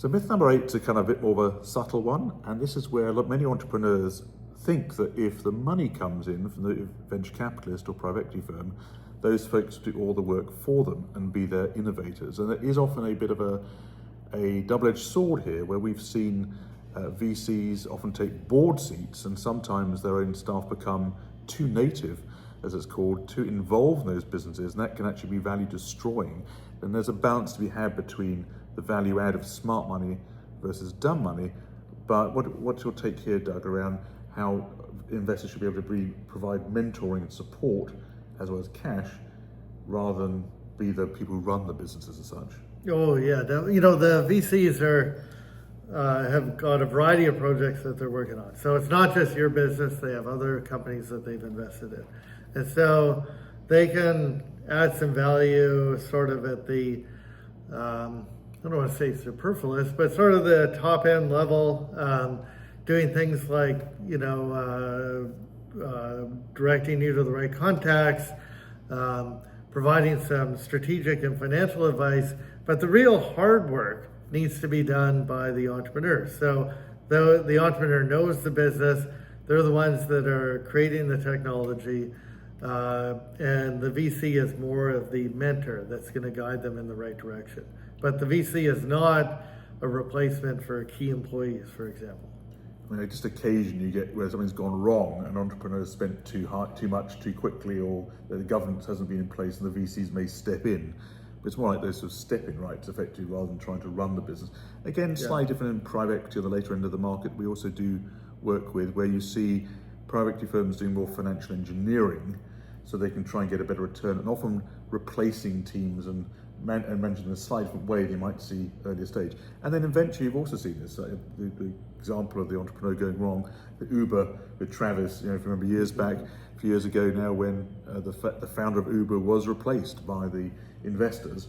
So myth number 8 is a kind of a bit more of a subtle one, and this is where many entrepreneurs think that if the money comes in from the venture capitalist or private equity firm, those folks do all the work for them and be their innovators. And it is often a bit of a double-edged sword here, where we've seen VCs often take board seats, and sometimes their own staff become too native, as it's called, to involve in those businesses, and that can actually be value destroying. And there's a balance to be had between the value add of smart money versus dumb money. But what's your take here, Doug, around how investors should be able to provide mentoring and support as well as cash, rather than be the people who run the businesses as such? Oh yeah, the VCs have got a variety of projects that they're working on. So it's not just your business; they have other companies that they've invested in, and so they can add some value, sort of at the I don't want to say superfluous, but sort of the top end level, doing things like directing you to the right contacts, providing some strategic and financial advice. But the real hard work needs to be done by the entrepreneur. So the entrepreneur knows the business, they're the ones that are creating the technology, and the VC is more of the mentor that's going to guide them in the right direction. But the VC is not a replacement for key employees, for example. I mean, just occasionally you get where something's gone wrong, an entrepreneur spent too much, too quickly, or the governance hasn't been in place and the VCs may step in. But it's more like those sort of step-in rights, effectively, rather than trying to run the business. Again, slightly different in private equity on the later end of the market. We also do work with where you see private equity firms doing more financial engineering so they can try and get a better return, and often replacing teams and managing in a slightly different way than you might see earlier stage. And then eventually you've also seen this, the example of the entrepreneur going wrong, the Uber with Travis, if you remember years back, a few years ago now, when the founder of Uber was replaced by the investors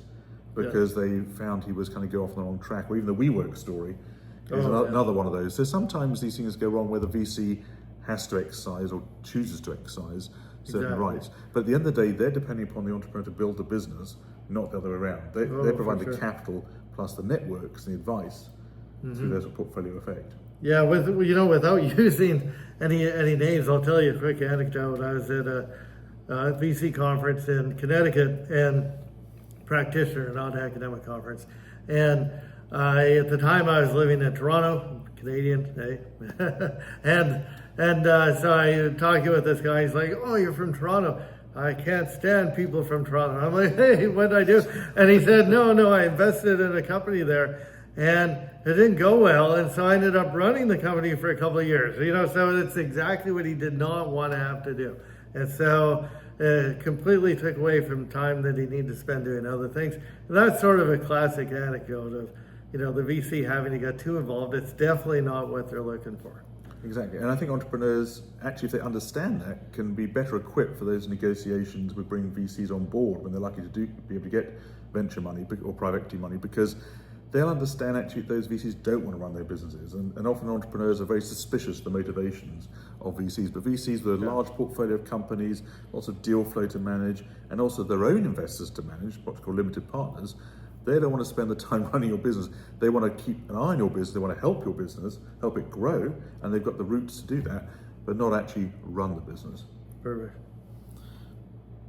because they found he was kind of go off on the wrong track. Or even the WeWork story is another one of those. So sometimes these things go wrong where the VC has to exercise or chooses to exercise certain rights. But at the end of the day, they're depending upon the entrepreneur to build the business, not the other way around. They provide the capital plus the networks and the advice through their portfolio effect. Yeah, without using any names, I'll tell you a quick anecdote. I was at a VC conference in Connecticut, and practitioner, not academic conference. And at the time I was living in Toronto, Canadian, so I talking with this guy. He's like, "Oh, you're from Toronto. I can't stand people from Toronto." I'm like, "Hey, what did I do?" And he said, No, I invested in a company there, and it didn't go well, and so I ended up running the company for a couple of years. So it's exactly what he did not want to have to do, and so it completely took away from time that he needed to spend doing other things. And that's sort of a classic anecdote of, the VC having to get too involved. It's definitely not what they're looking for. Exactly, and I think entrepreneurs, actually, if they understand that, can be better equipped for those negotiations with bringing VCs on board when they're lucky to be able to get venture money or private equity money, because they'll understand actually those VCs don't want to run their businesses, and often entrepreneurs are very suspicious of the motivations of VCs. But VCs with a large portfolio of companies, lots of deal flow to manage, and also their own investors to manage, what's called limited partners, they don't want to spend the time running your business. They want to keep an eye on your business, they want to help your business, help it grow, and they've got the roots to do that, but not actually run the business. Perfect.